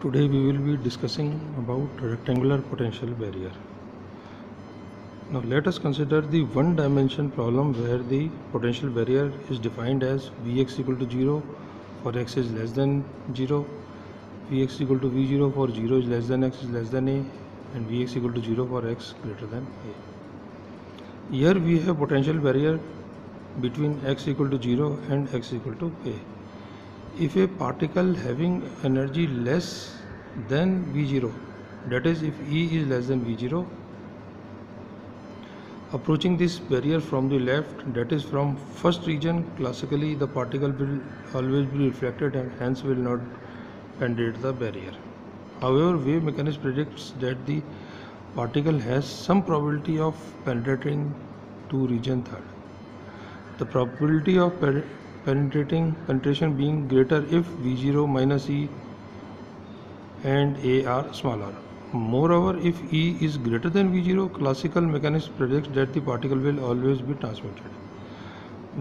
Today we will be discussing about rectangular potential barrier. Now let us consider the one dimension problem where the potential barrier is defined as Vx equal to 0 for x is less than 0, Vx equal to V0 for 0 is less than x is less than a, and Vx equal to 0 for x greater than a. Here we have potential barrier between x equal to 0 and x equal to a. If a particle having energy less than V0, that is if E is less than V0, approaching this barrier from the left, that is from first region, classically the particle will always be reflected and hence will not penetrate the barrier. However, wave mechanics predicts that the particle has some probability of penetrating to region third. The probability of penetration being greater if V0 minus E and A are smaller. Moreover, if E is greater than V0, classical mechanics predicts that the particle will always be transmitted.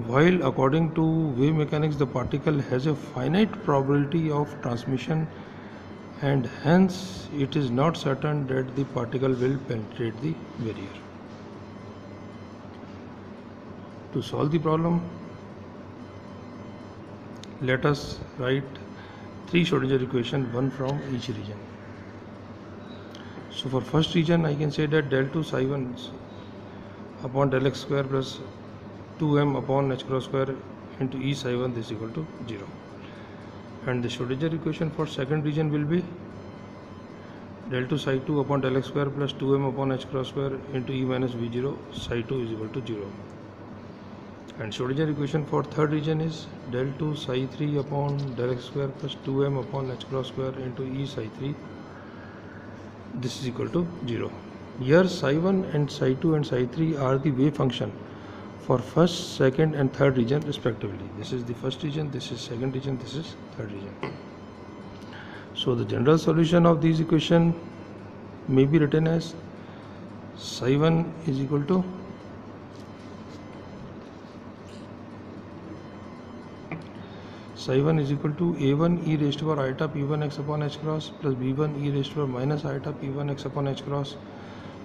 While according to wave mechanics, the particle has a finite probability of transmission and hence it is not certain that the particle will penetrate the barrier. To solve the problem, let us write three Schrodinger equations, one from each region. So for first region, I can say that del 2 psi 1 upon del x square plus 2m upon h cross square into E psi 1 is equal to 0. And the Schrodinger equation for second region will be del 2 psi 2 upon del x square plus 2m upon h cross square into E minus V0 psi 2 is equal to 0. And Schrodinger equation for third region is del 2 psi 3 upon del x square plus 2m upon h cross square into E psi 3. This is equal to 0. Here psi 1 and psi 2 and psi 3 are the wave function for first, second and third region respectively. This is the first region, this is second region, this is third region. So the general solution of these equation may be written as psi 1 is equal to psi 1 is equal to a1 e raised to power iota p1 x upon h cross plus b1 e raised to power minus iota p1 x upon h cross.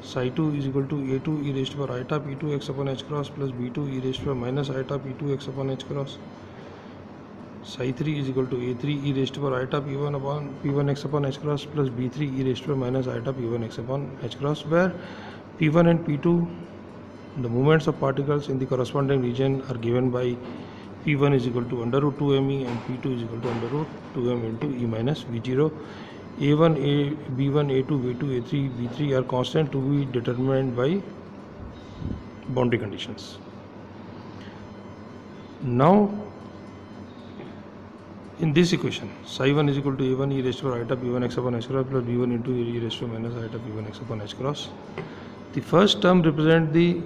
Psi 2 is equal to a2 e raised to power iota p2 x upon h cross plus b2 e raised to power minus iota p2 x upon h cross. Psi 3 is equal to a3 e raised to power iota p1 upon p1 x upon h cross plus b3 e raised to power minus iota p1 x upon h cross, where p1 and p2, the moments of particles in the corresponding region, are given by P1 is equal to under root 2me and P2 is equal to under root 2m into E minus V0. A1, B1, A2, B2, A3, B3 are constant to be determined by boundary conditions. Now, in this equation, psi 1 is equal to A1 e raised to power iota P1 x upon h cross plus B1 into e raised to minus iota P1 x upon h cross. The first term represents the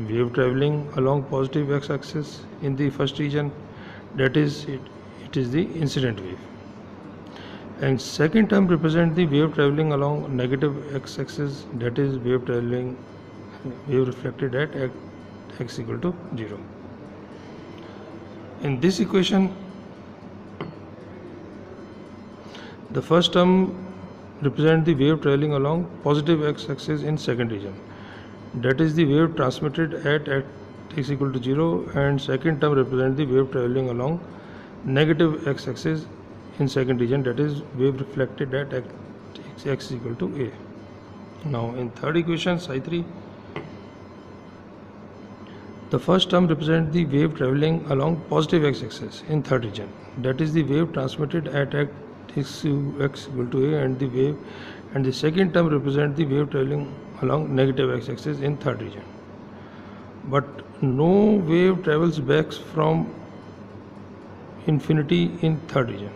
wave traveling along positive x-axis in the first region, that is it is the incident wave, and second term represents the wave traveling along negative x-axis, that is wave reflected at x equal to 0. In this equation, the first term represents the wave traveling along positive x-axis in second region, that is the wave transmitted at x equal to 0, and second term represents the wave traveling along negative x-axis in second region, that is wave reflected at x equal to a. Now in third equation, psi 3, the first term represents the wave traveling along positive x-axis in third region, that is the wave transmitted at x equal to a, and the second term represents the wave traveling along negative x-axis in third region. But no wave travels back from infinity in third region.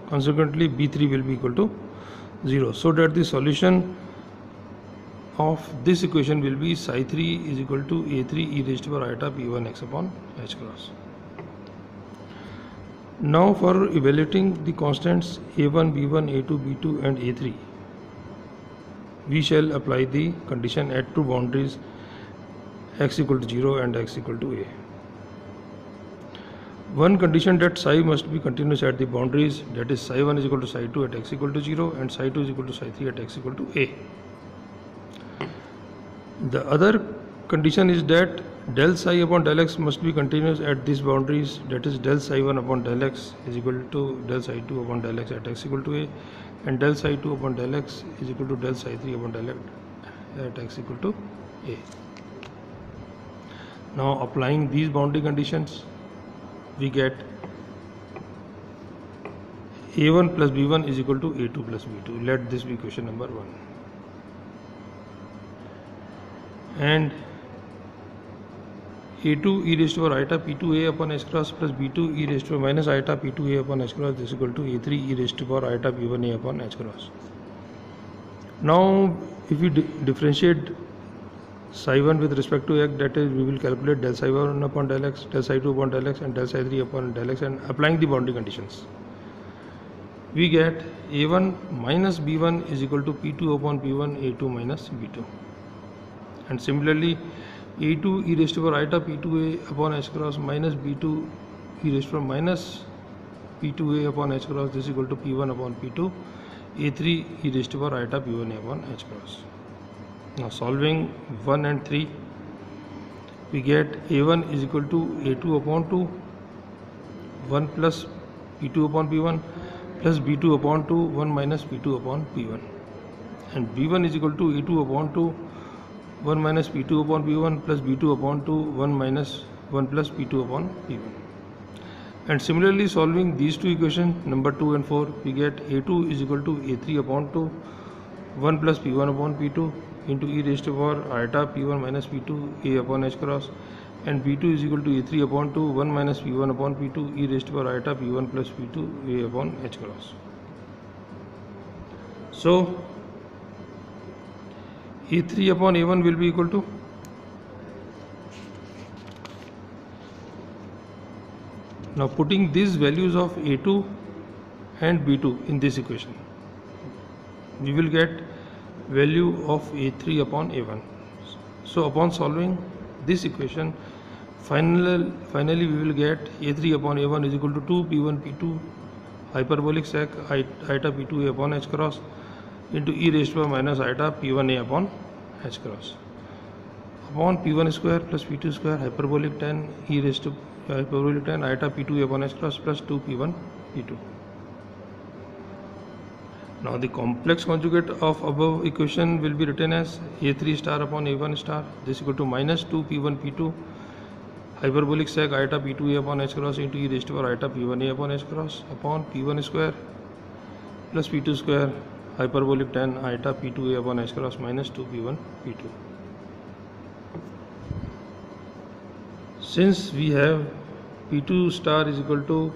Consequently, B3 will be equal to 0. So that the solution of this equation will be psi 3 is equal to a3 e raised to power iota p1 x upon h cross. Now for evaluating the constants a1, b1, a2, b2 and a3, we shall apply the condition at two boundaries x equal to 0 and x equal to a. one condition that psi must be continuous at the boundaries, that is psi 1 is equal to psi 2 at x equal to 0 and psi 2 is equal to psi 3 at x equal to a. The other condition is that del psi upon del x must be continuous at these boundaries, that is del psi 1 upon del x is equal to del psi 2 upon del x at x equal to a, and del psi 2 upon del x is equal to del psi 3 upon del x at x equal to a. Now applying these boundary conditions, we get a1 plus b1 is equal to a2 plus b2. Let this be equation number 1. And a2 e raised to power iota p2a upon h cross plus b2 e raised to power minus iota p2a upon h cross is equal to a3 e raised to power iota p1a upon h cross. Now if we differentiate psi 1 with respect to x, that is, we will calculate del psi 1 upon del x, del psi 2 upon del x and del psi 3 upon del x, and applying the boundary conditions, we get a1 minus b1 is equal to p2 upon p1 a2 minus b2. And similarly a2 e raised to power iota p2a upon h cross minus b2 e raised to power minus p2a upon h cross, this is equal to p1 upon p2 a3 e raised to power iota p1a upon h cross. Now solving 1 and 3, we get a1 is equal to a2 upon 2 1 plus p2 upon p1 plus b2 upon 2 1 minus p2 upon p1, and b1 is equal to a2 upon 2 1 minus p2 upon p1 plus b2 upon 2 1 minus 1 plus p2 upon p1. And similarly solving these two equations number 2 and 4, we get a2 is equal to a3 upon 2 1 plus p1 upon p2 into e raised to power iota p1 minus p2 a upon h cross, and b2 is equal to a3 upon 2 1 minus p1 upon p2 e raised to power iota p1 plus p2 a upon h cross. So a3 upon a1 will be equal to now putting these values of a2 and b2 in this equation, we will get value of a3 upon a1. So upon solving this equation, finally we will get a3 upon a1 is equal to 2 p1 p2 hyperbolic sec iota p2a upon h cross into e raised to power minus iota p1a upon h cross upon p1 square plus p2 square hyperbolic tan e raised to hyperbolic tan iota p2a upon h cross plus 2 p1 p2. Now the complex conjugate of above equation will be written as a3 star upon a1 star, this is equal to minus 2 p1 p2 hyperbolic sec iota p2a upon h cross into e raised to power iota p1a upon h cross upon p1 square plus p2 square hyperbolic tan iota p2a upon h cross minus 2 p1 p2. Since we have p2 star is equal to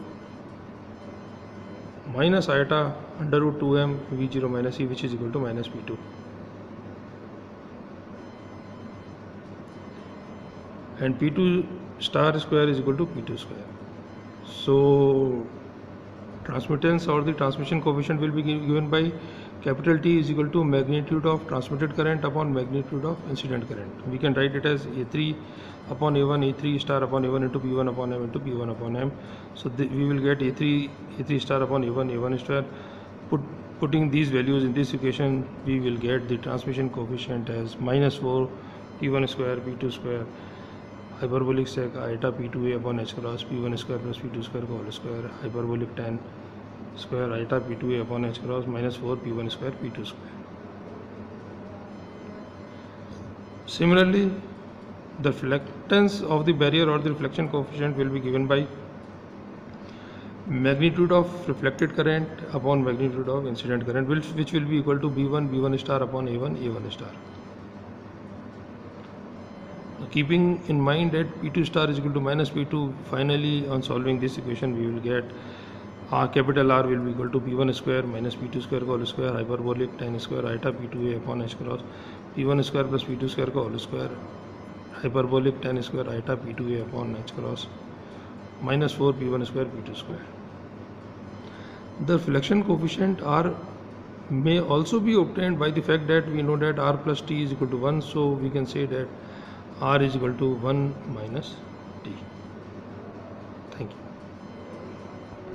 minus iota under root 2m v0 minus e, which is equal to minus p2, and p2 star square is equal to p2 square. So transmittance or the transmission coefficient will be given by capital T is equal to magnitude of transmitted current upon magnitude of incident current. We can write it as a3 upon a1 a3 star upon a1 into p1 upon m into p1 upon m. So we will get a3 star upon a1 square. Putting these values in this equation, we will get the transmission coefficient as minus 4 p1 square p2 square hyperbolic sec iota p2a upon h cross p1 square plus p2 square whole square hyperbolic tan square iota p2a upon h cross minus 4 p1 square p2 square. Similarly, the reflectance of the barrier or the reflection coefficient will be given by magnitude of reflected current upon magnitude of incident current, which will be equal to b1 star upon a1 star. Keeping in mind that p2 star is equal to minus p2, finally on solving this equation we will get capital R will be equal to p1 square minus p2 square whole square hyperbolic tan square iota p2a upon h cross p1 square plus p2 square whole square hyperbolic tan square iota p2a upon h cross minus 4 p1 square p2 square. The reflection coefficient R may also be obtained by the fact that we know that R plus T is equal to 1, so we can say that R is equal to 1 minus T. Thank you.